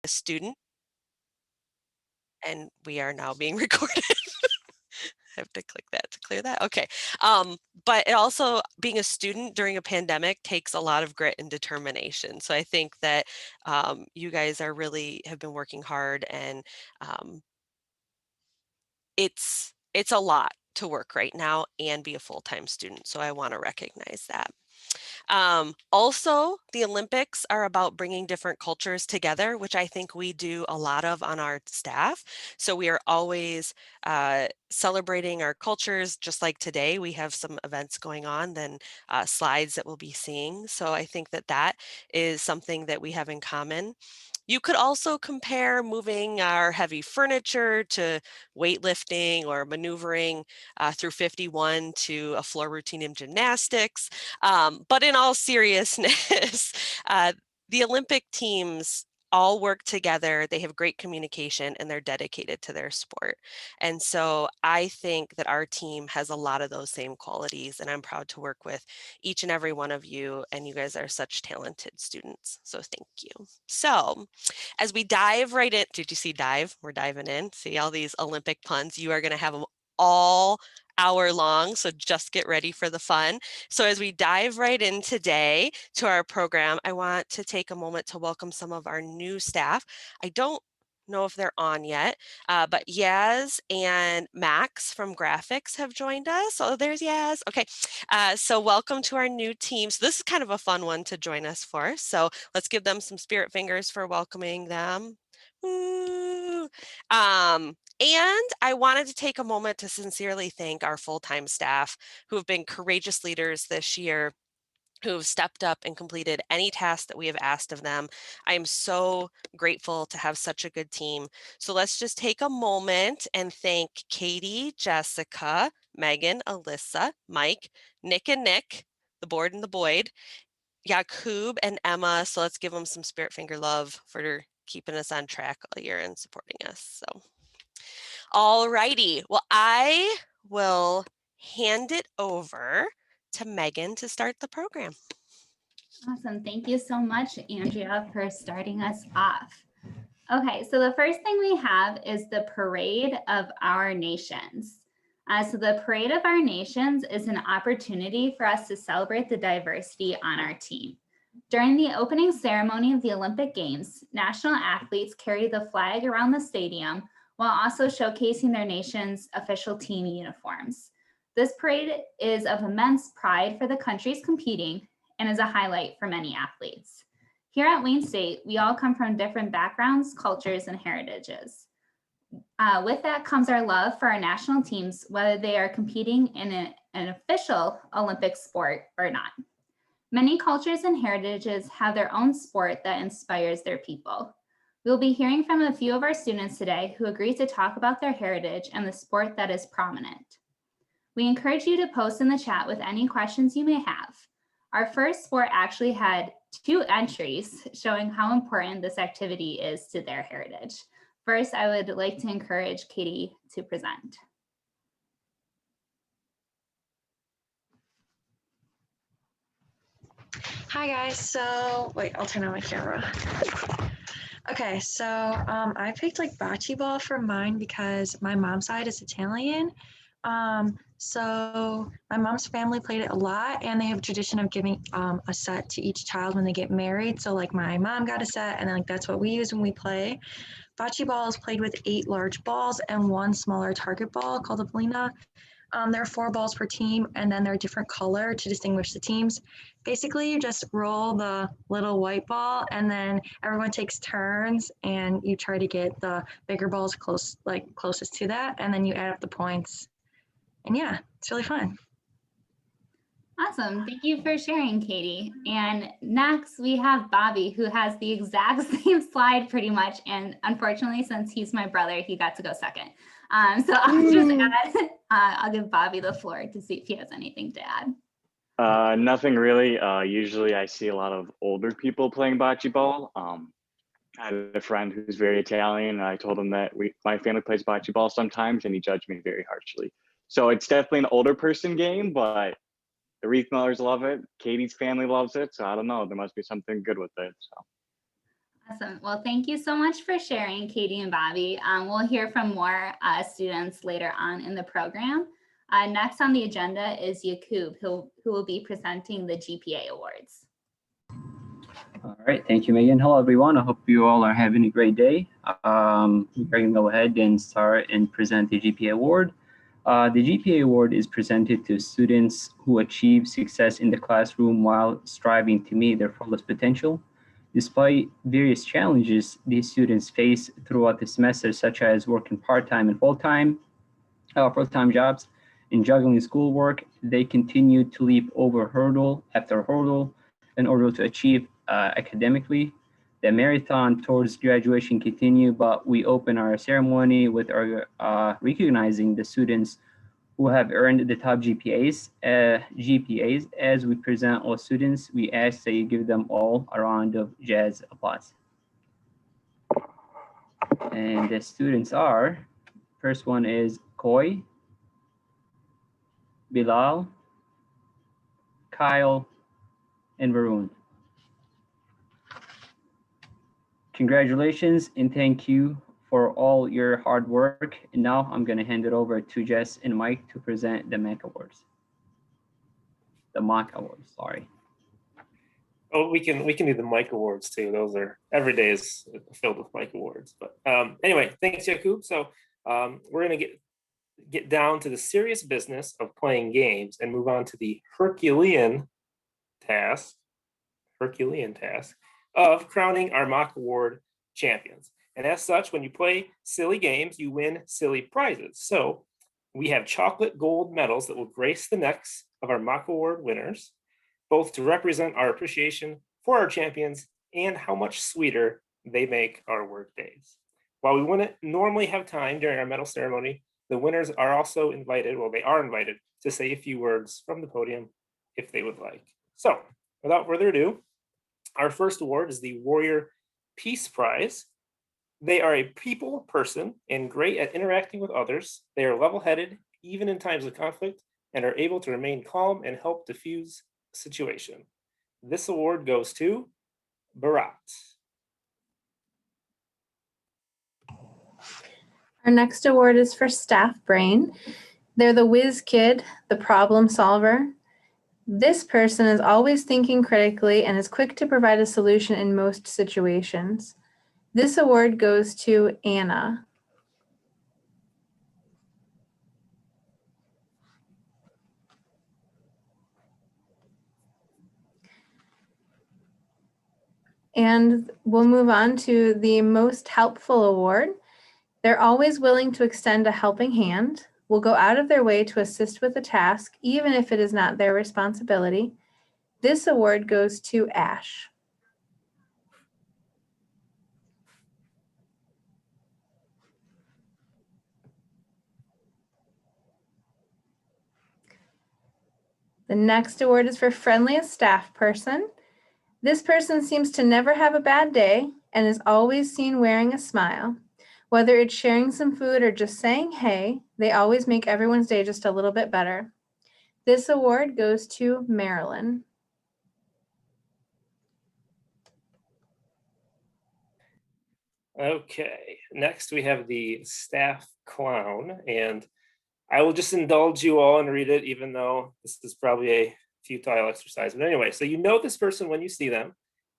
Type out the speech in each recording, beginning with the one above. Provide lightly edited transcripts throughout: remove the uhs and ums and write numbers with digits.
a student, and we are now being recorded. I have to click that to clear that. Okay. But it also being a student during a pandemic takes a lot of grit and determination. So I think that you guys are really have been working hard, and um, it's a lot to work right now and be a full-time student. So I want to recognize that. Also, the Olympics are about bringing different cultures together, which I think we do a lot of on our staff. So we are always celebrating our cultures. Just like today, we have some events going on, then slides that we'll be seeing. So I think that that is something that we have in common. You could also compare moving our heavy furniture to weightlifting or maneuvering through 51 to a floor routine in gymnastics. But in all seriousness, the Olympic teams all work together. They have great communication and they're dedicated to their sport. And so I think that our team has a lot of those same qualities, and I'm proud to work with each and every one of you. And you guys are such talented students. So thank you. So as we dive right in, did you see dive? We're diving in. See all these Olympic puns. You are going to have them all hour long. So just get ready for the fun. So as we dive right in today to our program, I want to take a moment to welcome some of our new staff. I don't know if they're on yet, but Yaz and Max from graphics have joined us. Oh, there's Yaz. Okay, so welcome to our new team. So this is kind of a fun one to join us for. So let's give them some spirit fingers for welcoming them. Woo. And I wanted to take a moment to sincerely thank our full-time staff who have been courageous leaders this year, who have stepped up and completed any task that we have asked of them. I am so grateful to have such a good team. So let's just take a moment and thank Katie, Jessica, Megan, Alyssa, Mike, Nick and Nick, the board and the Boyd, Yakub and Emma. So let's give them some spirit finger love for keeping us on track all year and supporting us. So, all righty. Well, I will hand it over to Megan to start the program. Awesome. Thank you so much, Andrea, for starting us off. Okay, so the first thing we have is the Parade of Our Nations. So the Parade of Our Nations is an opportunity for us to celebrate the diversity on our team. During the opening ceremony of the Olympic Games, national athletes carry the flag around the stadium while also showcasing their nation's official team uniforms. This parade is of immense pride for the countries competing and is a highlight for many athletes. Here at Wayne State, we all come from different backgrounds, cultures, and heritages. With that comes our love for our national teams, whether they are competing in an official Olympic sport or not. Many cultures and heritages have their own sport that inspires their people. We'll be hearing from a few of our students today who agreed to talk about their heritage and the sport that is prominent. We encourage you to post in the chat with any questions you may have. Our first sport actually had 2 entries showing how important this activity is to their heritage. First, I would like to encourage Katie to present. Hi guys, so wait, I'll turn on my camera. Okay, so I picked like bocce ball for mine because my mom's side is Italian. So my mom's family played it a lot, and they have a tradition of giving a set to each child when they get married. So like my mom got a set, and then like that's what we use when we play. Bocce ball is played with 8 large balls and 1 smaller target ball called a ballina. There are 4 balls per team, and then they're a different color to distinguish the teams. Basically, you just roll the little white ball, and then everyone takes turns, and you try to get the bigger balls closest to that, and then you add up the points. And yeah, it's really fun. Awesome. Thank you for sharing, Katie. And next we have Bobby, who has the exact same slide pretty much. And unfortunately, since he's my brother, he got to go second. So I'll just add, I'll give Bobby the floor to see if he has anything to add. Nothing really. Usually I see a lot of older people playing bocce ball. I had a friend who's very Italian, and I told him that my family plays bocce ball sometimes, and he judged me very harshly. So it's definitely an older person game, but the Wreath Millers love it. Katie's family loves it. So I don't know. There must be something good with it. So. Awesome. Well, thank you so much for sharing, Katie and Bobby. We'll hear from more students later on in the program. Next on the agenda is Yakub, who will be presenting the GPA Awards. All right, thank you, Megan. Hello, everyone. I hope you all are having a great day. We're going to go ahead and start and present the GPA Award. The GPA Award is presented to students who achieve success in the classroom while striving to meet their fullest potential. Despite various challenges these students face throughout the semester, such as working part-time and full-time jobs and juggling schoolwork, they continue to leap over hurdle after hurdle in order to achieve academically. The marathon towards graduation continue, but we open our ceremony with our recognizing the students who have earned the top GPAs. As we present all students, we ask that you give them all a round of jazz applause. And the students are, first one is Koi, Bilal, Kyle, and Varun. Congratulations and thank you for all your hard work. And now I'm going to hand it over to Jess and Mike to present the MAC Awards. The MAC Awards, sorry. Oh, we can do the Mike Awards too. Those are, every day is filled with Mike Awards. But anyway, thanks, Yakub. So we're going to get down to the serious business of playing games and move on to the Herculean task of crowning our MAC Award champions. And as such, when you play silly games, you win silly prizes. So we have chocolate gold medals that will grace the necks of our MAC Award winners, both to represent our appreciation for our champions and how much sweeter they make our work days. While we wouldn't normally have time during our medal ceremony, the winners are also invited, well, they are invited to say a few words from the podium if they would like. So without further ado, our first award is the Warrior Peace Prize. They are a people person and great at interacting with others. They are level-headed, even in times of conflict, and are able to remain calm and help diffuse a situation. This award goes to Bharat. Our next award is for Staff Brain. They're the whiz kid, the problem solver. This person is always thinking critically and is quick to provide a solution in most situations. This award goes to Anna. And we'll move on to the Most Helpful Award. They're always willing to extend a helping hand, will go out of their way to assist with a task, even if it is not their responsibility. This award goes to Ash. The next award is for Friendliest Staff Person. This person seems to never have a bad day and is always seen wearing a smile. Whether it's sharing some food or just saying hey, they always make everyone's day just a little bit better. This award goes to Marilyn. Okay, next we have the Staff Clown, and I will just indulge you all and read it, even though this is probably a futile exercise. But anyway, so you know this person when you see them.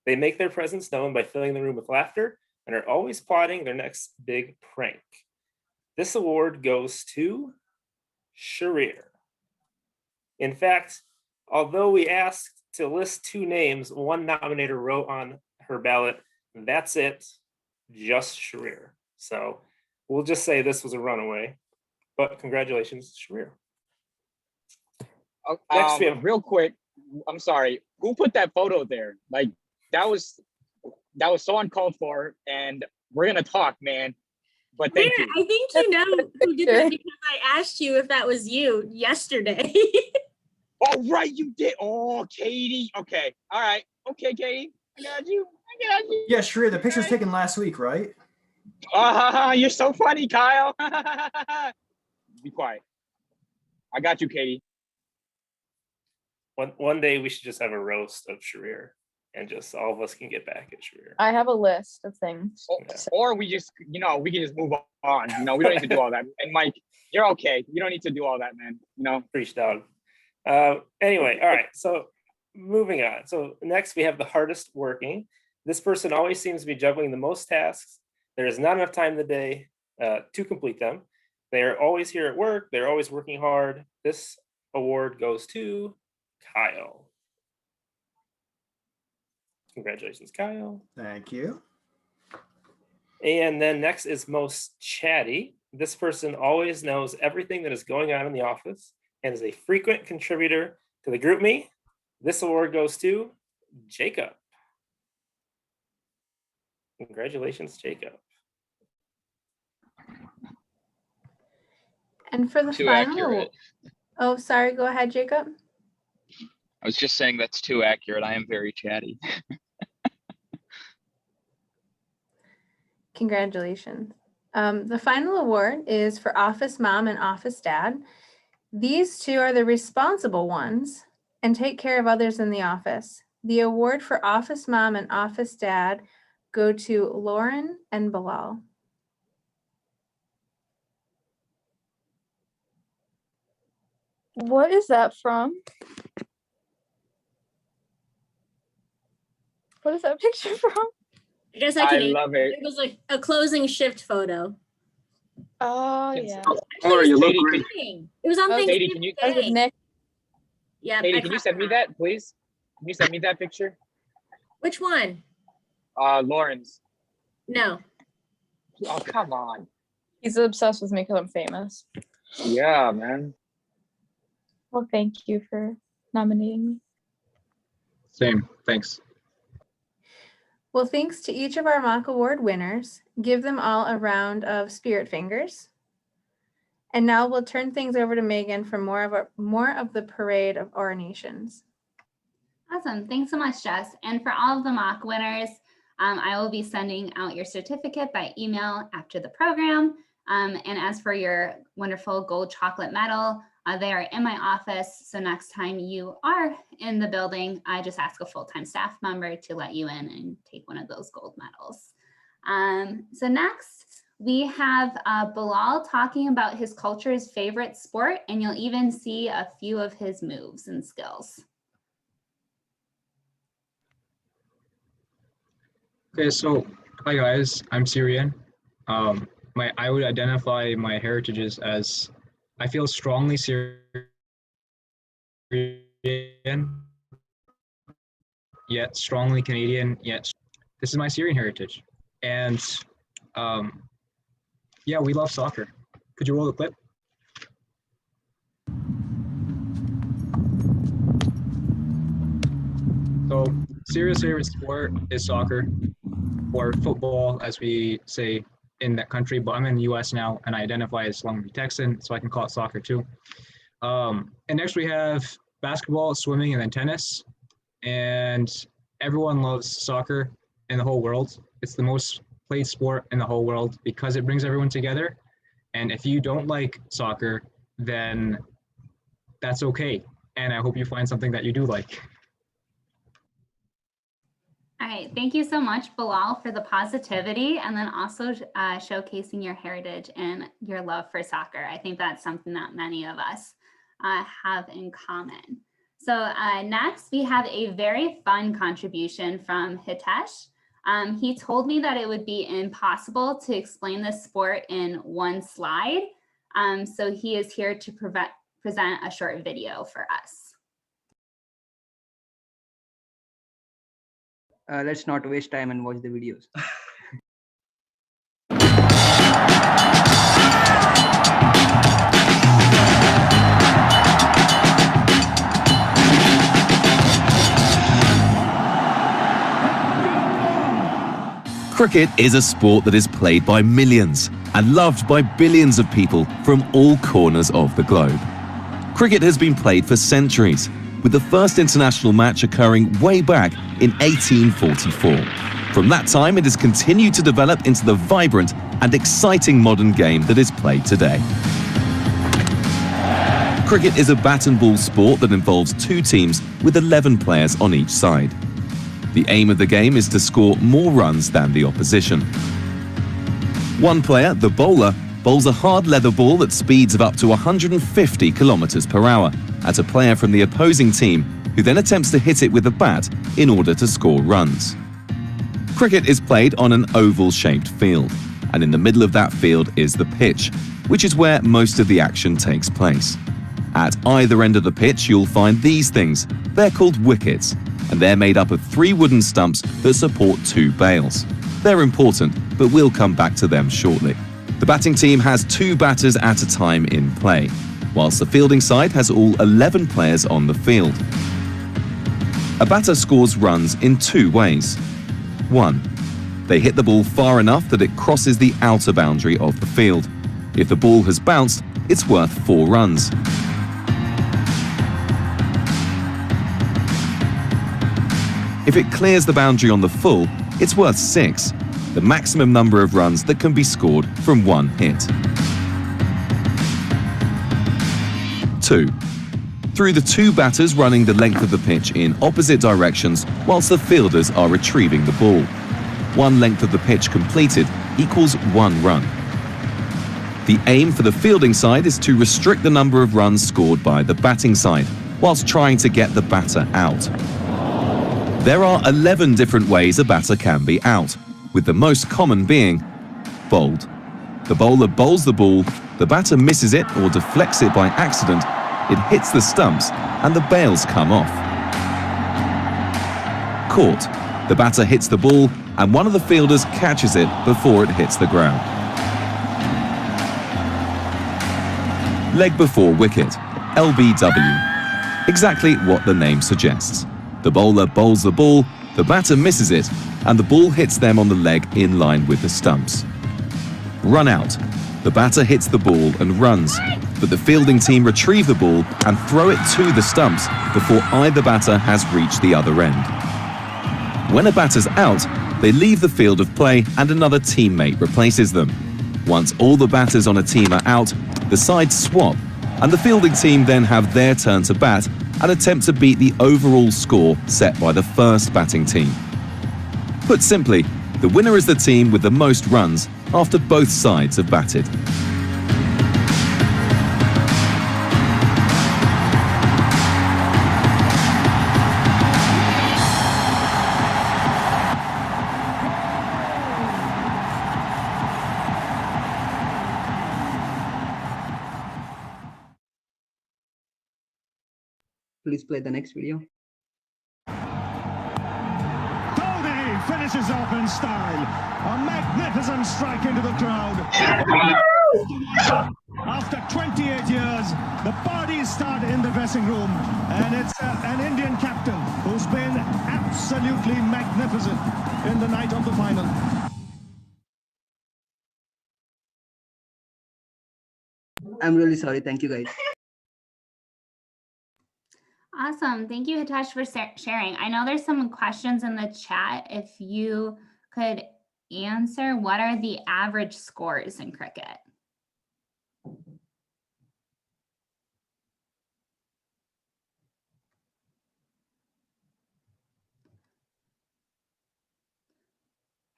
They make their presence known by filling the room with laughter and are always plotting their next big prank. This award goes to Sharir. In fact, although we asked to list 2 names, one nominator wrote on her ballot, that's it, just Sharir. So we'll just say this was a runaway, but congratulations, Sharir. Next we have, real quick, I'm sorry, who put that photo there? Like, that was so uncalled for, and we're gonna talk, man. But thank you. I think you know who did that because I asked you if that was you yesterday. Oh, right, you did. Oh, Katie. Okay, all right. Okay, Katie, I got you. Yeah, Sharir, the picture was taken last week, right? You're so funny, Kyle. Be quiet. I got you, Katie. one day we should just have a roast of Sharir. and just all of us can get back at Shreer. I have a list of things. Or we just, we can just move on. We don't need to do all that. And Mike, you're okay. You don't need to do all that, man. Preach, dog. Anyway, all right. So moving on. So next we have the hardest working. This person always seems to be juggling the most tasks. There is not enough time in the day to complete them. They're always here at work. They're always working hard. This award goes to Kyle. Congratulations, Kyle. Thank you. And then next is most chatty. This person always knows everything that is going on in the office and is a frequent contributor to the GroupMe. This award goes to Jacob. Congratulations, Jacob. And for the Too final, accurate. oh, sorry, go ahead, Jacob. I was just saying that's too accurate. I am very chatty. Congratulations. The final award is for Office Mom and Office Dad. These two are the responsible ones and take care of others in the office. The award for Office Mom and Office Dad go to Lauren and Bilal. What is that from? What is that picture from? I guess I can. love it. It was like a closing shift photo. Oh, yeah. Or you look great. It was on Okay. Katie, Thanksgiving can you, Day. Nick. Yeah. Katie, I can you caught send me that, please? Can you send me that picture? Which one? Lawrence. No. Oh, come on. He's obsessed with me because I'm famous. Yeah, man. Well, thank you for nominating me. Same. Thanks. Well, thanks to each of our mock award winners. Give them all a round of spirit fingers. And now we'll turn things over to Megan for more of the parade of our nations. Awesome. Thanks so much, Jess. And for all of the mock winners, I will be sending out your certificate by email after the program. And as for your wonderful gold chocolate medal, they are in my office. So next time you are in the building, I just ask a full-time staff member to let you in and take one of those gold medals. So next we have Bilal talking about his culture's favorite sport, and you'll even see a few of his moves and skills. Okay, so hi guys, I'm Syrian. I would identify my heritages as I feel strongly Syrian, yet strongly Canadian, yet this is my Syrian heritage. And yeah, we love soccer. Could you roll the clip? So Syria's favorite sport is soccer, or football, as we say in that country, but I'm in the US now and I identify as Long Beach Texan, so I can call it soccer too. And next we have basketball, swimming, and then tennis. And everyone loves soccer in the whole world. It's the most played sport in the whole world because it brings everyone together. And if you don't like soccer, then that's okay. And I hope you find something that you do like. All right, thank you so much, Bilal, for the positivity and then also showcasing your heritage and your love for soccer. I think that's something that many of us have in common. So next, we have a very fun contribution from Hitesh. He told me that it would be impossible to explain this sport in one slide. So he is here to present a short video for us. Let's not waste time and watch the videos. Cricket is a sport that is played by millions and loved by billions of people from all corners of the globe. Cricket has been played for centuries, with the first international match occurring way back in 1844. From that time, it has continued to develop into the vibrant and exciting modern game that is played today. Cricket is a bat and ball sport that involves two teams with 11 players on each side. The aim of the game is to score more runs than the opposition. One player, the bowler, bowls a hard leather ball at speeds of up to 150 kilometers per hour at a player from the opposing team, who then attempts to hit it with a bat in order to score runs. Cricket is played on an oval-shaped field, and in the middle of that field is the pitch, which is where most of the action takes place. At either end of the pitch, you'll find these things. They're called wickets, and they're made up of 3 wooden stumps that support 2 bails. They're important, but we'll come back to them shortly. The batting team has 2 batters at a time in play, whilst the fielding side has all 11 players on the field. A batter scores runs in 2 ways. 1. They hit the ball far enough that it crosses the outer boundary of the field. If the ball has bounced, it's worth 4 runs. If it clears the boundary on the full, it's worth 6, the maximum number of runs that can be scored from 1 hit. 2. Through the 2 batters running the length of the pitch in opposite directions whilst the fielders are retrieving the ball. 1 length of the pitch completed equals 1 run. The aim for the fielding side is to restrict the number of runs scored by the batting side, whilst trying to get the batter out. There are 11 different ways a batter can be out, with the most common being bowled. The bowler bowls the ball, the batter misses it or deflects it by accident, it hits the stumps, and the bails come off. Caught. The batter hits the ball, and one of the fielders catches it before it hits the ground. Leg before wicket, LBW. Exactly what the name suggests. The bowler bowls the ball, the batter misses it, and the ball hits them on the leg in line with the stumps. Run out. The batter hits the ball and runs, but the fielding team retrieve the ball and throw it to the stumps before either batter has reached the other end. When a batter's out, they leave the field of play and another teammate replaces them. Once all the batters on a team are out, the sides swap, and the fielding team then have their turn to bat and attempt to beat the overall score set by the first batting team. Put simply, the winner is the team with the most runs after both sides have batted. Please play the next video. Goldie finishes off in style. A magnificent strike into the crowd. After 28 years, the parties start in the dressing room, and it's an Indian captain who's been absolutely magnificent in the night of the final. I'm really sorry. Thank you, guys. Awesome. Thank you, Hitesh, for sharing. I know there's some questions in the chat. If you could answer, what are the average scores in cricket?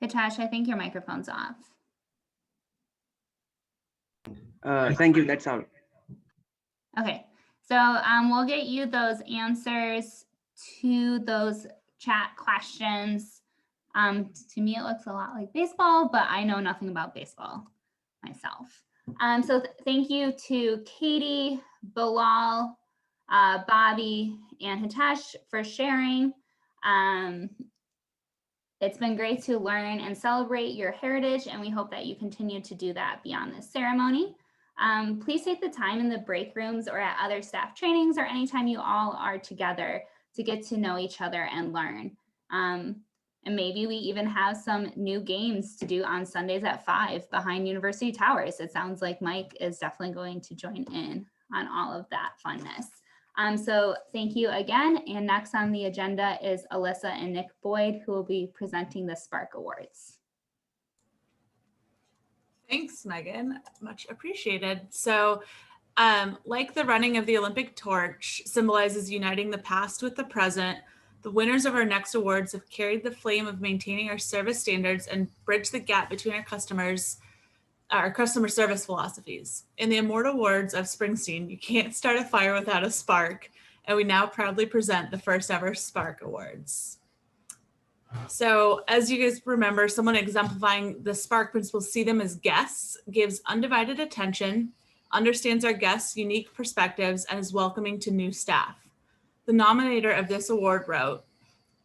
Hitesh, I think your microphone's off. Thank you. That's all. Okay. So we'll get you those answers to those chat questions. To me, it looks a lot like baseball, but I know nothing about baseball myself. So thank you to Katie, Bilal, Bobby, and Hitesh for sharing. It's been great to learn and celebrate your heritage, and we hope that you continue to do that beyond this ceremony. Please take the time in the break rooms or at other staff trainings or anytime you all are together to get to know each other and learn. And maybe we even have some new games to do on Sundays at 5 behind University Towers. It sounds like Mike is definitely going to join in on all of that funness. So thank you again. And next on the agenda is Alyssa and Nick Boyd, who will be presenting the Spark Awards. Thanks, Megan. Much appreciated. So like the running of the Olympic torch symbolizes uniting the past with the present, The winners of our next awards have carried the flame of maintaining our service standards and bridged the gap between our customer service philosophies. In the immortal words of Springsteen, you can't start a fire without a spark, and we now proudly present the first ever Spark Awards. So as you guys remember, someone exemplifying the Spark principles see them as guests, gives undivided attention, understands our guests' unique perspectives, and is welcoming to new staff. The nominator of this award wrote,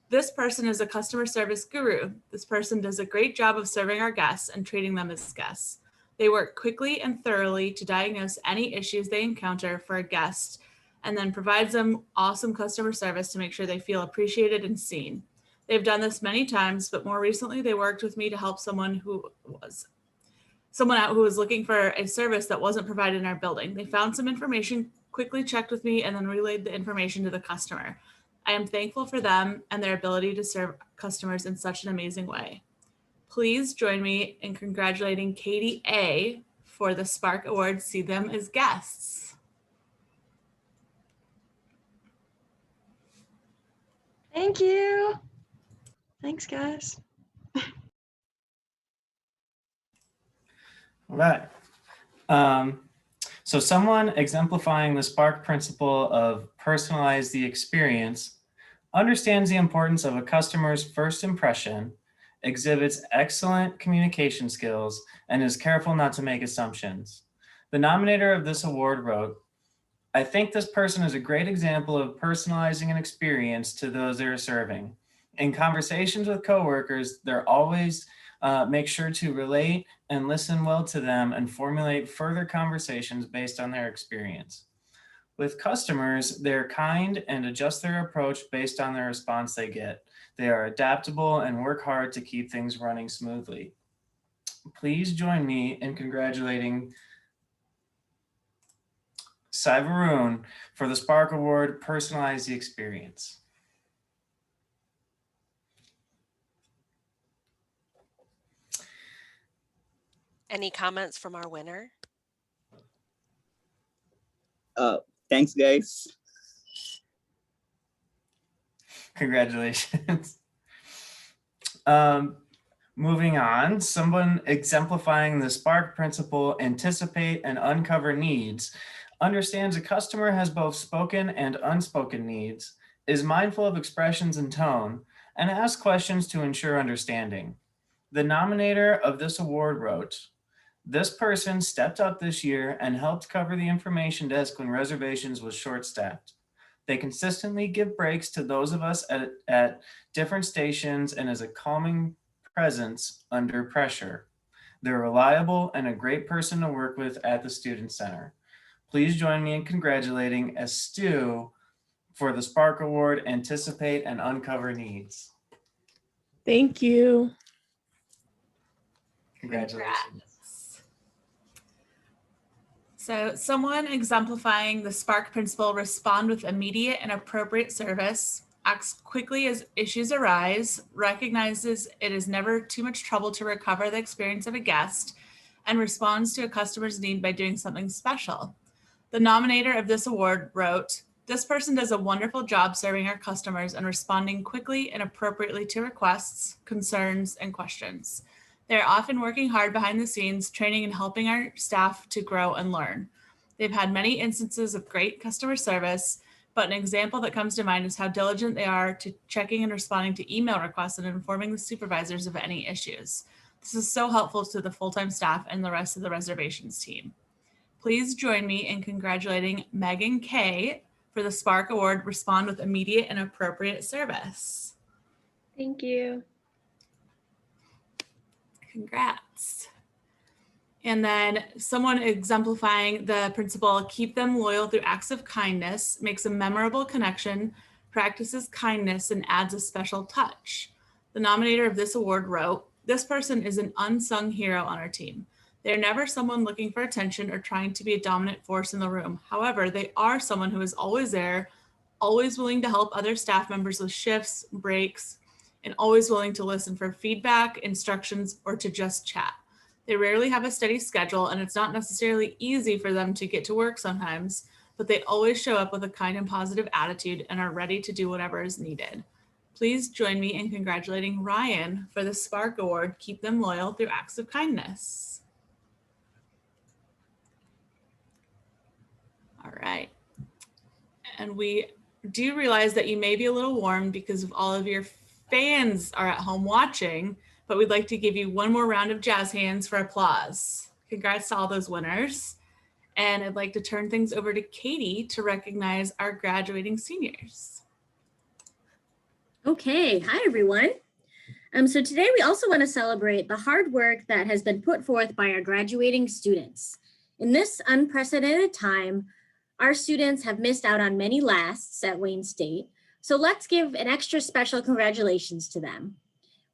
"This person is a customer service guru. This person does a great job of serving our guests and treating them as guests. They work quickly and thoroughly to diagnose any issues they encounter for a guest and then provides them awesome customer service to make sure they feel appreciated and seen. They've done this many times, but more recently they worked with me to help someone out who was looking for a service that wasn't provided in our building. They found some information, quickly checked with me, and then relayed the information to the customer. I am thankful for them and their ability to serve customers in such an amazing way. Please join me in congratulating Katie A. for the Spark Awards. See them as guests." Thank you. Thanks, guys. All right. So someone exemplifying the Spark principle of personalize the experience understands the importance of a customer's first impression, exhibits excellent communication skills, and is careful not to make assumptions. The nominator of this award wrote, "I think this person is a great example of personalizing an experience to those they're serving. In conversations with coworkers, they're always make sure to relate and listen well to them and formulate further conversations based on their experience. With customers, they're kind and adjust their approach based on the response they get. They are adaptable and work hard to keep things running smoothly." Please join me in congratulating Sai Varun for the Spark Award, Personalize the Experience. Any comments from our winner? Thanks, guys. Congratulations. Moving on, someone exemplifying the Spark principle, anticipate and uncover needs, understands a customer has both spoken and unspoken needs, is mindful of expressions and tone, and asks questions to ensure understanding. The nominator of this award wrote, "This person stepped up this year and helped cover the information desk when reservations was short-staffed. They consistently give breaks to those of us at different stations and is a calming presence under pressure. They're reliable and a great person to work with at the Student Center. Please join me in congratulating Stu for the Spark Award, Anticipate and Uncover Needs." Thank you. Congratulations. So someone exemplifying the Spark principle, respond with immediate and appropriate service, acts quickly as issues arise, recognizes it is never too much trouble to recover the experience of a guest, and responds to a customer's need by doing something special. The nominator of this award wrote, "This person does a wonderful job serving our customers and responding quickly and appropriately to requests, concerns, and questions. They're often working hard behind the scenes, training and helping our staff to grow and learn. They've had many instances of great customer service, but an example that comes to mind is how diligent they are to checking and responding to email requests and informing the supervisors of any issues. This is so helpful to the full-time staff and the rest of the reservations team. Please join me in congratulating Megan K. for the Spark Award, respond with immediate and appropriate service." Thank you. Congrats. And then someone exemplifying the principle, keep them loyal through acts of kindness, makes a memorable connection, practices kindness, and adds a special touch. The nominator of this award wrote, "This person is an unsung hero on our team. They're never someone looking for attention or trying to be a dominant force in the room. However, they are someone who is always there, always willing to help other staff members with shifts, breaks, and always willing to listen for feedback, instructions, or to just chat. They rarely have a steady schedule, and it's not necessarily easy for them to get to work sometimes, but they always show up with a kind and positive attitude and are ready to do whatever is needed. Please join me in congratulating Ryan for the Spark Award. Keep them loyal through acts of kindness. All right. And we do realize that you may be a little warm because of all of your fans are at home watching, but we'd like to give you one more round of jazz hands for applause. Congrats to all those winners. And I'd like to turn things over to Katie to recognize our graduating seniors. Okay, hi everyone. So today we also want to celebrate the hard work that has been put forth by our graduating students. In this unprecedented time, our students have missed out on many lasts at Wayne State, so let's give an extra special congratulations to them.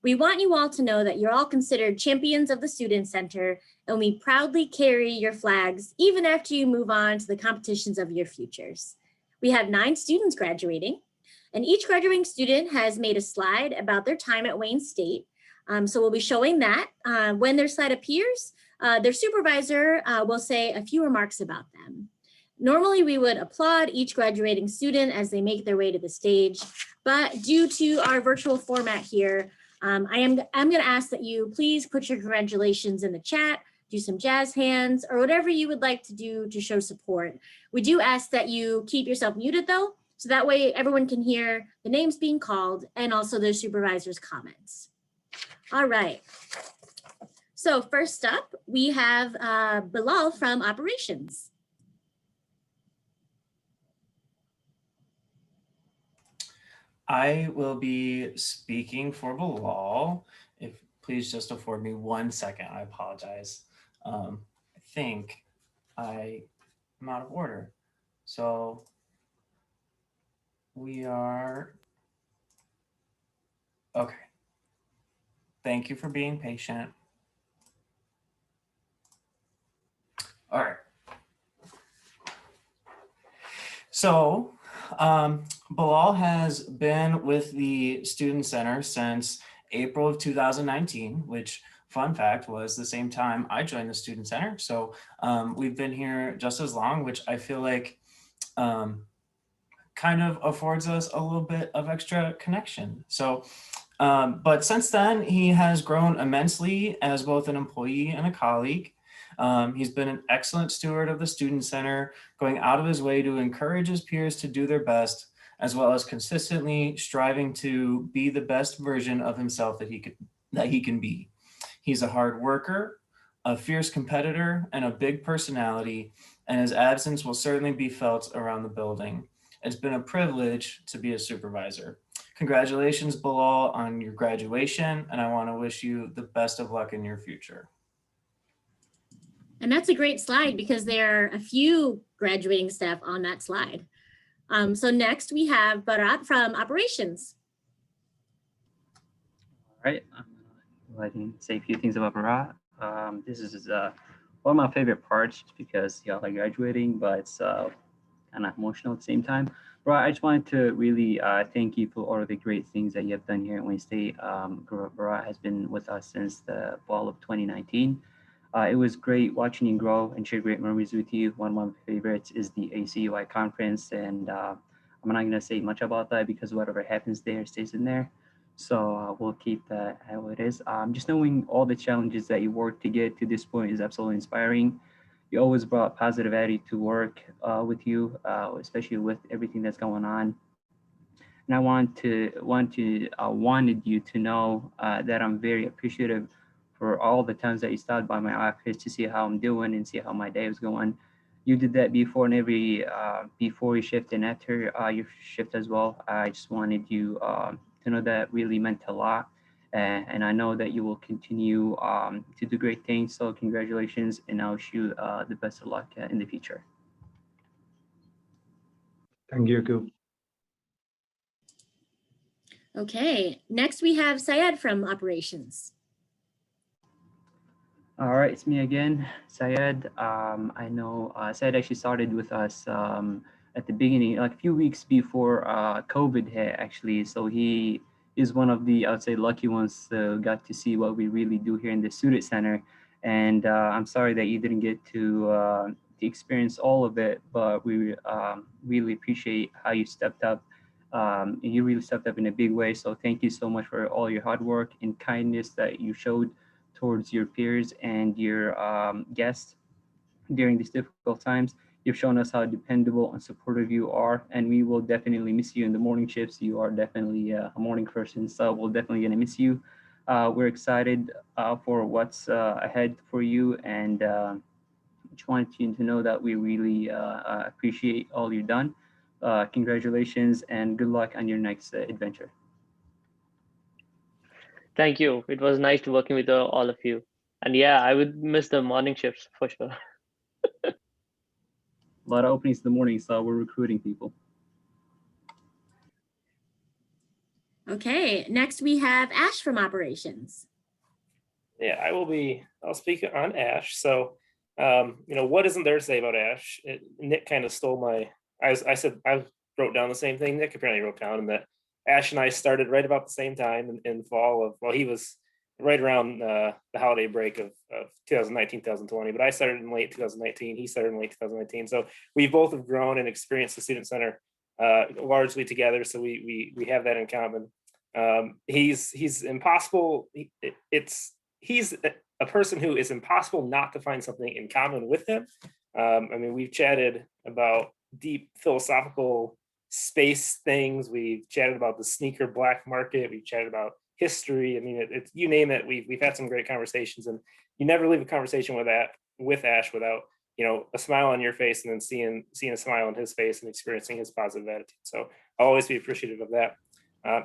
We want you all to know that you're all considered champions of the Student Center, and we proudly carry your flags even after you move on to the competitions of your futures. We have 9 students graduating, and each graduating student has made a slide about their time at Wayne State. So we'll be showing that. When their slide appears, their supervisor will say a few remarks about them. Normally, we would applaud each graduating student as they make their way to the stage, but due to our virtual format here, I'm going to ask that you please put your congratulations in the chat, do some jazz hands, or whatever you would like to do to show support. We do ask that you keep yourself muted though, so that way everyone can hear the names being called and also the supervisor's comments. All right. So first up, we have Bilal from Operations. I will be speaking for Bilal. If please just afford me 1 second, I apologize. I think I'm out of order. So we are, okay. Thank you for being patient. All right. So Bilal has been with the Student Center since April of 2019, which, fun fact, was the same time I joined the Student Center. So we've been here just as long, which I feel like kind of affords us a little bit of extra connection. So, but since then, he has grown immensely as both an employee and a colleague. He's been an excellent steward of the Student Center, going out of his way to encourage his peers to do their best, as well as consistently striving to be the best version of himself that he can be. He's a hard worker, a fierce competitor, and a big personality, and his absence will certainly be felt around the building. It's been a privilege to be a supervisor. Congratulations, Bilal, on your graduation, and I want to wish you the best of luck in your future. And that's a great slide because there are a few graduating staff on that slide. So next we have Barat from Operations. All right, I'm going to say a few things about Barat. This is one of my favorite parts because y'all are graduating, but it's kind of emotional at the same time. Barat, I just wanted to really thank you for all of the great things that you have done here at Wayne State. Barat has been with us since the fall of 2019. It was great watching you grow and share great memories with you. One of my favorites is the ACUI conference, and I'm not going to say much about that because whatever happens there stays in there. So we'll keep that how it is. Just knowing all the challenges that you worked to get to this point is absolutely inspiring. You always brought positive attitude to work with you, especially with everything that's going on. And I wanted you to know that I'm very appreciative for all the times that you stopped by my office to see how I'm doing and see how my day was going. You did that before and before your shift and after your shift as well. I just wanted you to know that really meant a lot. And I know that you will continue to do great things. So congratulations, and I wish you the best of luck in the future. Thank you. Okay, next we have Syed from Operations. All right, it's me again, Syed. I know Syed actually started with us at the beginning, like a few weeks before COVID hit, actually. So he is one of the, I would say, lucky ones who got to see what we really do here in the Student Center. And I'm sorry that you didn't get to experience all of it, but we really appreciate how you stepped up You really stepped up in a big way. So thank you so much for all your hard work and kindness that you showed towards your peers and your guests during these difficult times. You've shown us how dependable and supportive you are, and we will definitely miss you in the morning shifts. You are definitely a morning person, so we're definitely gonna miss you. We're excited for what's ahead for you, and just wanted you to know that we really appreciate all you've done. Congratulations and good luck on your next adventure. Thank you. It was nice working with all of you. And yeah, I would miss the morning shifts for sure. A lot of openings in the morning, so we're recruiting people. Okay, next we have Ash from operations. Yeah, I'll speak on Ash. So, what isn't there to say about Ash? Nick kind of stole I said, I wrote down the same thing Nick apparently wrote down, and that Ash and I started right about the same time in fall of, well, he was right around the holiday break of 2019, 2020, but I started in late 2019, he started in late 2019. So we both have grown and experienced the Student Center largely together. So we have that in common. He's impossible. He's a person who is impossible not to find something in common with him. I mean, we've chatted about deep philosophical space things. We've chatted about the sneaker black market. We've chatted about history. I mean, it's you name it. We've had some great conversations, and you never leave a conversation with Ash without a smile on your face, and then seeing a smile on his face and experiencing his positive attitude. So I'll always be appreciative of that.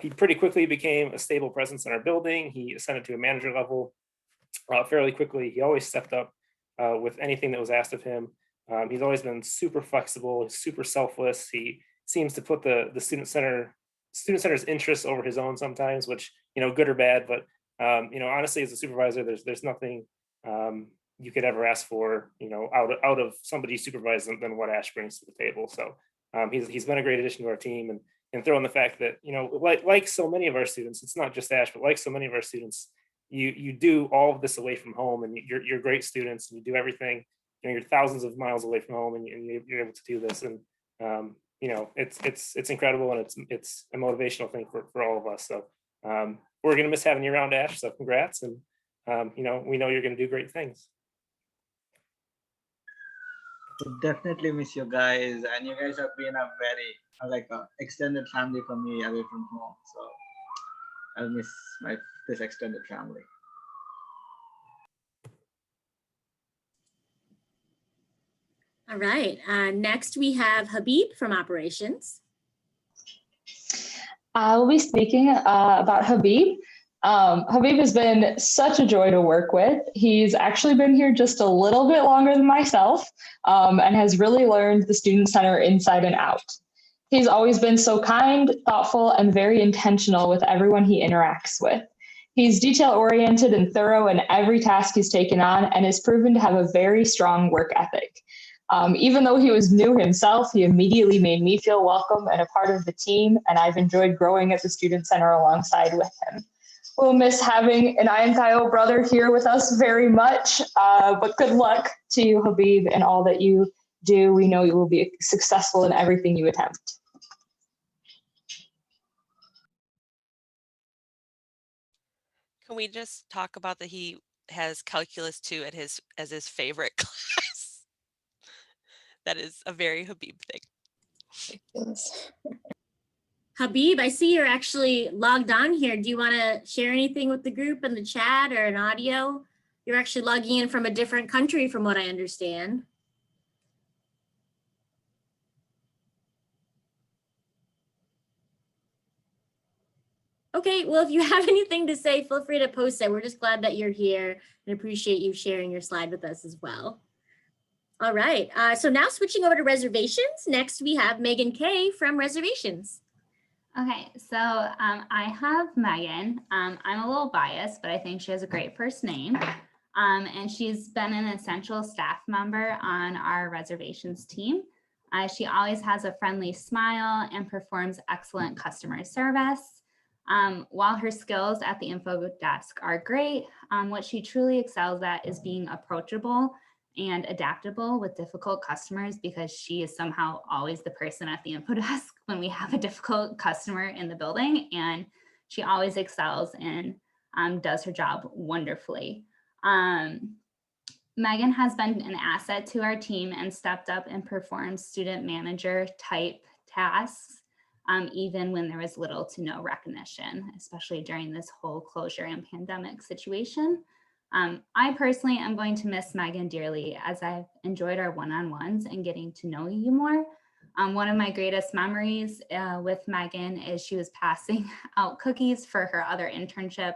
He pretty quickly became a stable presence in our building. He ascended to a manager level fairly quickly. He always stepped up with anything that was asked of him. He's always been super flexible, super selfless. He seems to put the student center's interests over his own sometimes, which, good or bad. But honestly, as a supervisor, there's nothing you could ever ask for, out of somebody you supervise than what Ash brings to the table. So he's been a great addition to our team, and throw in the fact that, like so many of our students, it's not just Ash, but like so many of our students, you do all of this away from home, and you're great students, and you do everything. You're thousands of miles away from home, and you're able to do this, and it's incredible, and it's a motivational thing for all of us. So we're gonna miss having you around, Ash. So congrats, and we know you're gonna do great things. Definitely miss you guys, and you guys have been a very extended family for me away from home. So I'll miss this extended family. All right, next we have Habib from operations. I'll be speaking about Habib. Habib has been such a joy to work with. He's actually been here just a little bit longer than myself, and has really learned the Student Center inside and out. He's always been so kind, thoughtful, and very intentional with everyone he interacts with. He's detail-oriented and thorough in every task he's taken on, and has proven to have a very strong work ethic. Even though he was new himself, he immediately made me feel welcome and a part of the team, and I've enjoyed growing at the Student Center alongside with him. We'll miss having an Iankayo brother here with us very much, but good luck to you, Habib, and all that you do. We know you will be successful in everything you attempt. Can we just talk about that he has calculus 2 as his favorite class? That is a very Habib thing. Yes. Habib, I see you're actually logged on here. Do you want to share anything with the group in the chat or an audio? You're actually logging in from a different country from what I understand. Okay, well, if you have anything to say, feel free to post it. We're just glad that you're here and appreciate you sharing your slide with us as well. All right, so now switching over to reservations. Next, we have Megan Kay from reservations. Okay, so I have Megan. I'm a little biased, but I think she has a great first name. And she's been an essential staff member on our reservations team. She always has a friendly smile and performs excellent customer service. While her skills at the info desk are great, what she truly excels at is being approachable and adaptable with difficult customers, because she is somehow always the person at the info desk when we have a difficult customer in the building, and she always excels and does her job wonderfully. Megan has been an asset to our team and stepped up and performed student manager type tasks, even when there was little to no recognition, especially during this whole closure and pandemic situation. I personally am going to miss Megan dearly, as I've enjoyed our one-on-ones and getting to know you more. One of my greatest memories with Megan is she was passing out cookies for her other internship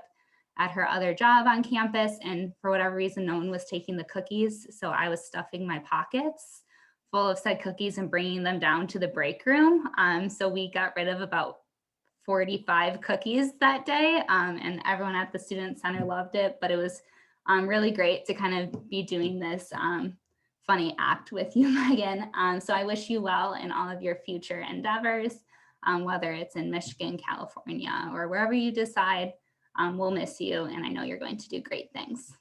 at her other job on campus, and for whatever reason, no one was taking the cookies, so I was stuffing my pockets full of said cookies and bringing them down to the break room. So we got rid of about 45 cookies that day, and everyone at the Student Center loved it, but it was really great to kind of be doing this funny act with you, Megan. So I wish you well in all of your future endeavors, whether it's in Michigan, California, or wherever you decide. We'll miss you, and I know you're going to do great things.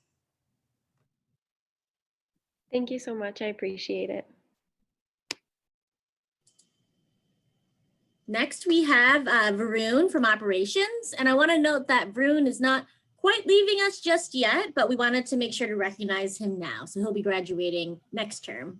Thank you so much. I appreciate it. Next, we have Varun from operations. And I want to note that Varun is not quite leaving us just yet, but we wanted to make sure to recognize him now. So he'll be graduating next term.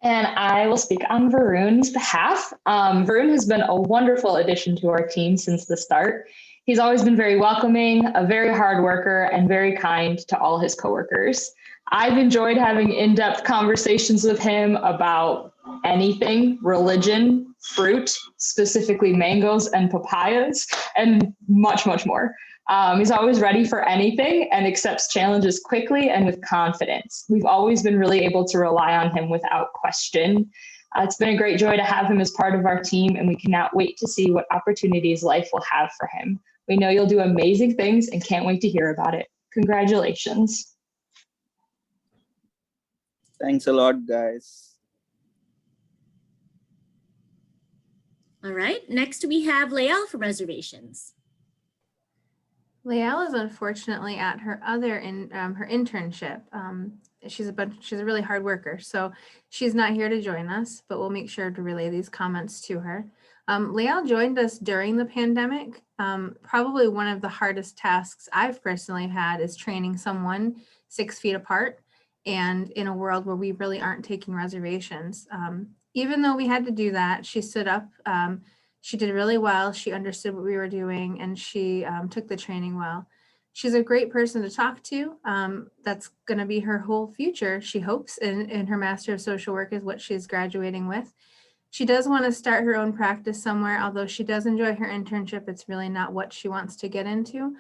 And I will speak on Varun's behalf. Varun has been a wonderful addition to our team since the start. He's always been very welcoming, a very hard worker, and very kind to all his coworkers. I've enjoyed having in-depth conversations with him about anything, religion, fruit, specifically mangoes and papayas, and much, much more. He's always ready for anything and accepts challenges quickly and with confidence. We've always been really able to rely on him without question. It's been a great joy to have him as part of our team, and we cannot wait to see what opportunities life will have for him. We know you'll do amazing things and can't wait to hear about it. Congratulations. Thanks a lot, guys. All right, next we have Lael from reservations. Lael is unfortunately at her other her internship. She's a really hard worker, so she's not here to join us, but we'll make sure to relay these comments to her. Lael joined us during the pandemic. Probably one of the hardest tasks I've personally had is training someone 6 feet apart, and in a world where we really aren't taking reservations. Even though we had to do that, she stood up. She did really well. She understood what we were doing, and she took the training well. She's a great person to talk to. That's going to be her whole future, she hopes, in her Master of Social Work is what she's graduating with. She does want to start her own practice somewhere, although she does enjoy her internship. It's really not what she wants to get into.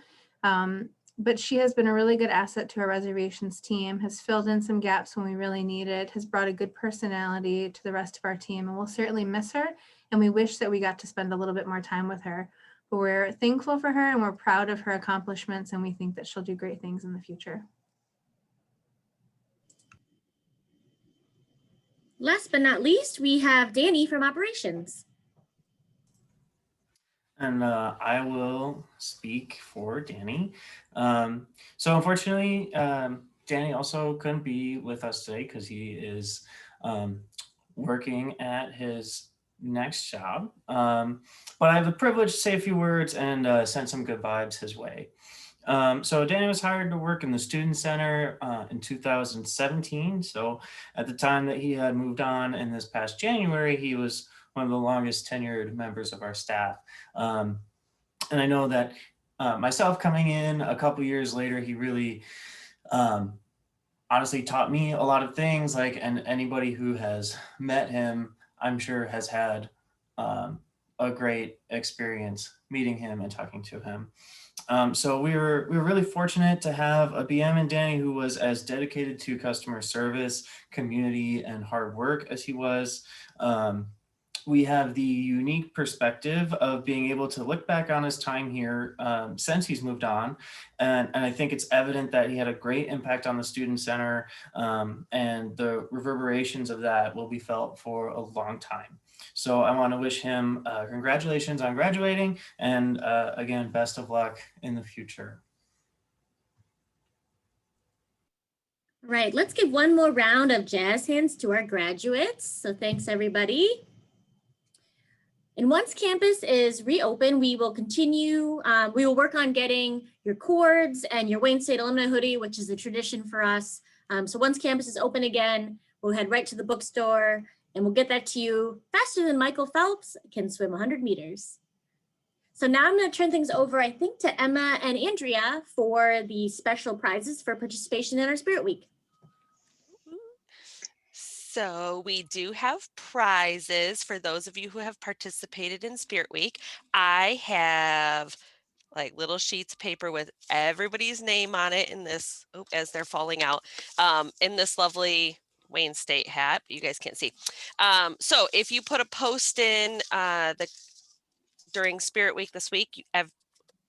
But she has been a really good asset to our reservations team, has filled in some gaps when we really need it, has brought a good personality to the rest of our team, and we'll certainly miss her. And we wish that we got to spend a little bit more time with her. But we're thankful for her and we're proud of her accomplishments, and we think that she'll do great things in the future. Last but not least, we have Danny from operations. And I will speak for Danny. So unfortunately, Danny also couldn't be with us today because he is working at his next job. But I have the privilege to say a few words and send some good vibes his way. So Danny was hired to work in the Student Center in 2017. So at the time that he had moved on in this past January, he was one of the longest tenured members of our staff. And I know that myself coming in a couple years later, he really honestly taught me a lot of things, and anybody who has met him, I'm sure has had a great experience meeting him and talking to him. So we were really fortunate to have a BM in Danny who was as dedicated to customer service, community, and hard work as he was. We have the unique perspective of being able to look back on his time here since he's moved on. And I think it's evident that he had a great impact on the Student Center, and the reverberations of that will be felt for a long time. So I want to wish him congratulations on graduating, and again, best of luck in the future. Right, let's give one more round of jazz hands to our graduates. So thanks, everybody. And once campus is reopened, we will continue, we will work on getting your cords and your Wayne State alumni hoodie, which is a tradition for us. So once campus is open again, we'll head right to the bookstore and we'll get that to you faster than Michael Phelps can swim 100 meters. So now I'm going to turn things over, I think, to Emma and Andrea for the special prizes for participation in our Spirit Week. So we do have prizes for those of you who have participated in Spirit Week. I have like little sheets of paper with everybody's name on it in this, as they're falling out, in this lovely Wayne State hat. You guys can't see. So if you put a post in during Spirit Week this week, you have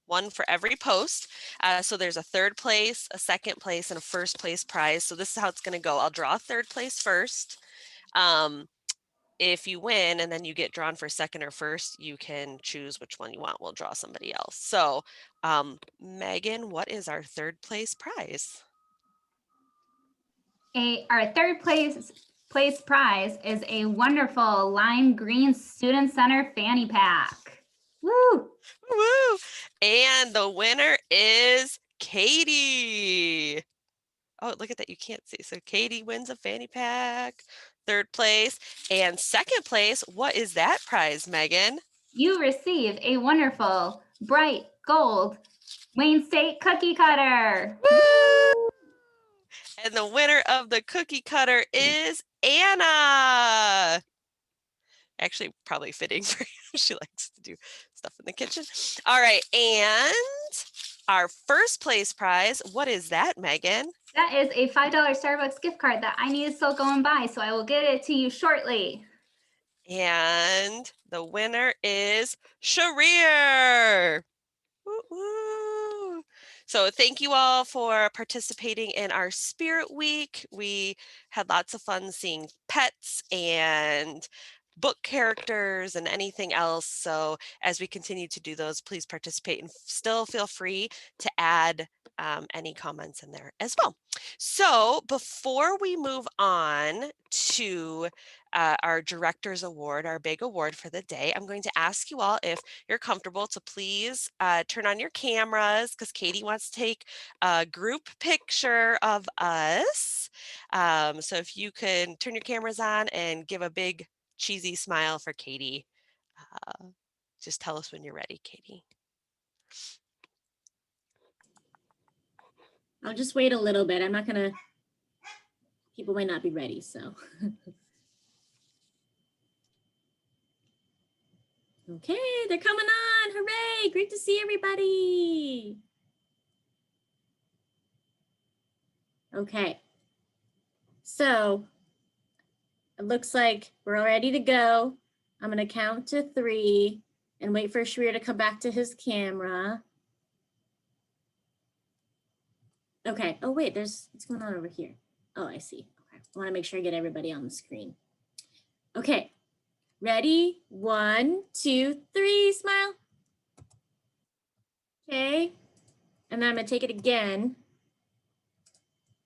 one for every post. So there's a third place, a second place, and a first place prize. So this is how it's going to go. I'll draw third place first. If you win and then you get drawn for second or first, you can choose which one you want. We'll draw somebody else. So Megan, what is our third place prize? Our third place prize is a wonderful lime green Student Center fanny pack. Woo! Woo! And the winner is Katie. Oh, look at that. You can't see. So Katie wins a fanny pack, third place. And second place, what is that prize, Megan? You receive a wonderful bright gold Wayne State cookie cutter. Woo! And the winner of the cookie cutter is Anna. Actually, probably fitting for you. She likes to do stuff in the kitchen. All right. And our first place prize, what is that, Megan? That is a $5 Starbucks gift card that I need to still go and buy, so I will get it to you shortly. And the winner is Sharir. Woo-woo. So thank you all for participating in our Spirit Week. We had lots of fun seeing pets and book characters and anything else. So as we continue to do those, please participate and still feel free to add any comments in there as well. So before we move on to our Director's Award, our big award for the day, I'm going to ask you all if you're comfortable to please turn on your cameras because Katie wants to take a group picture of us. So if you can turn your cameras on and give a big cheesy smile for Katie. Just tell us when you're ready, Katie. I'll just wait a little bit. I'm not gonna, people might not be ready, so. Okay, they're coming on, hooray, great to see everybody. Okay, so it looks like we're all ready to go. I'm gonna count to 3 and wait for Sharir to come back to his camera. Okay, oh wait, what's going on over here? Oh, I see, okay. I wanna make sure I get everybody on the screen. Okay, ready? 1, 2, 3, smile. Okay, and then I'm gonna take it again.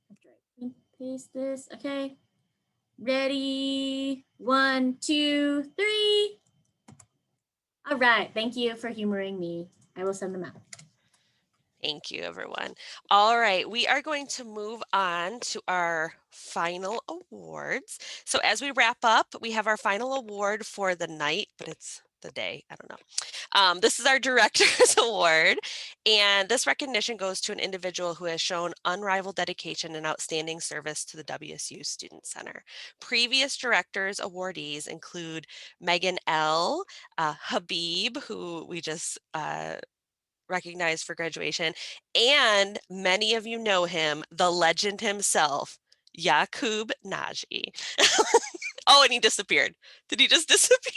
After I paste this, okay. Ready? 1, 2, 3. All right, thank you for humoring me. I will send them out. Thank you, everyone. All right, we are going to move on to our final awards. So as we wrap up, we have our final award for the night, but it's the day, I don't know. This is our Director's Award, and this recognition goes to an individual who has shown unrivaled dedication and outstanding service to the WSU Student Center. Previous Directors awardees include Megan L., Habib, who we just recognized for graduation, and many of you know him, the legend himself, Yaqub Naji. Oh, and he disappeared. Did he just disappear?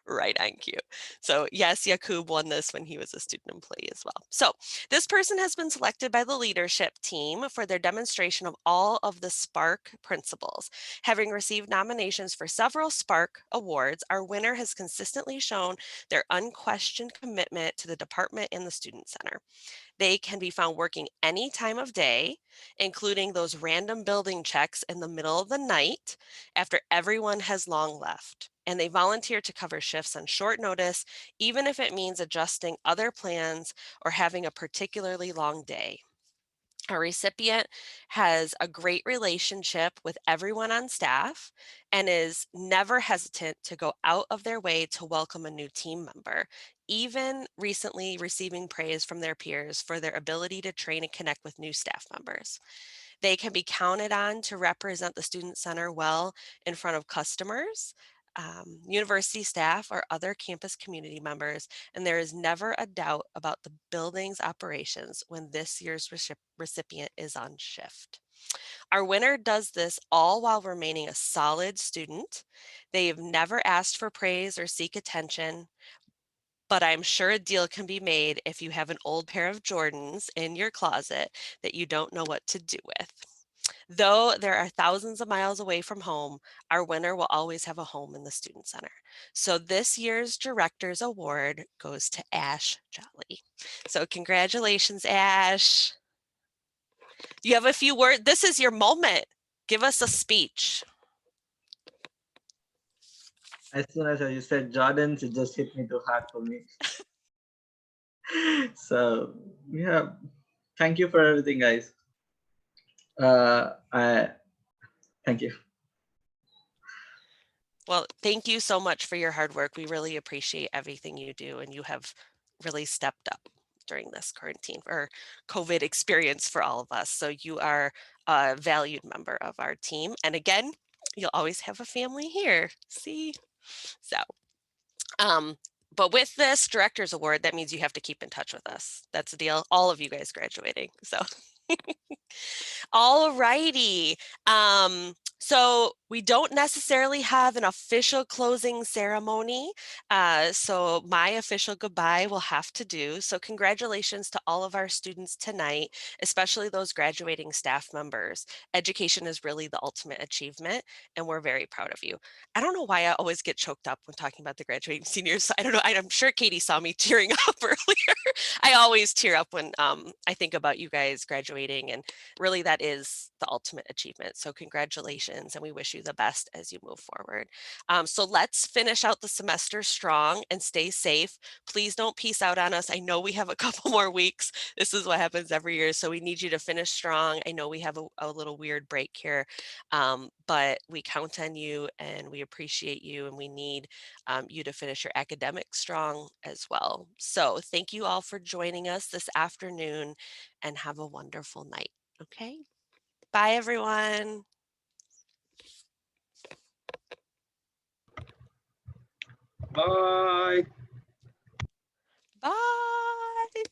Right on cue. So yes, Yakub won this when he was a student employee as well. So this person has been selected by the leadership team for their demonstration of all of the Spark principles. Having received nominations for several Spark awards, our winner has consistently shown their unquestioned commitment to the department and the Student Center. They can be found working any time of day, including those random building checks in the middle of the night after everyone has long left. And they volunteer to cover shifts on short notice, even if it means adjusting other plans or having a particularly long day. Our recipient has a great relationship with everyone on staff and is never hesitant to go out of their way to welcome a new team member, even recently receiving praise from their peers for their ability to train and connect with new staff members. They can be counted on to represent the Student Center well in front of customers, university staff, or other campus community members, and there is never a doubt about the building's operations when this year's recipient is on shift. Our winner does this all while remaining a solid student. They've never asked for praise or seek attention, but I'm sure a deal can be made if you have an old pair of Jordans in your closet that you don't know what to do with. Though there are thousands of miles away from home, our winner will always have a home in the Student Center. So this year's Director's Award goes to Ash Jolly. So congratulations, Ash. You have a few words. This is your moment. Give us a speech. As soon as you said Jordans, it just hit me too hard for me. So yeah, thank you for everything, guys. Thank you. Well, thank you so much for your hard work. We really appreciate everything you do, and you have really stepped up during this quarantine or COVID experience for all of us. So you are a valued member of our team. And again, you'll always have a family here. See? So, but with this Director's Award, that means you have to keep in touch with us. That's the deal. All of you guys graduating. So, all righty. So we don't necessarily have an official closing ceremony. So my official goodbye will have to do. So congratulations to all of our students tonight, especially those graduating staff members. Education is really the ultimate achievement, and we're very proud of you. I don't know why I always get choked up when talking about the graduating seniors. I don't know. I'm sure Katie saw me tearing up earlier. I always tear up when I think about you guys graduating, and really that is the ultimate achievement. So congratulations, and we wish you the best as you move forward. So let's finish out the semester strong and stay safe. Please don't peace out on us. I know we have a couple more weeks. This is what happens every year. So we need you to finish strong. I know we have a little weird break here, but we count on you and we appreciate you, and we need you to finish your academics strong as well. So thank you all for joining us this afternoon, and have a wonderful night. Okay. Bye, everyone. Bye. Bye.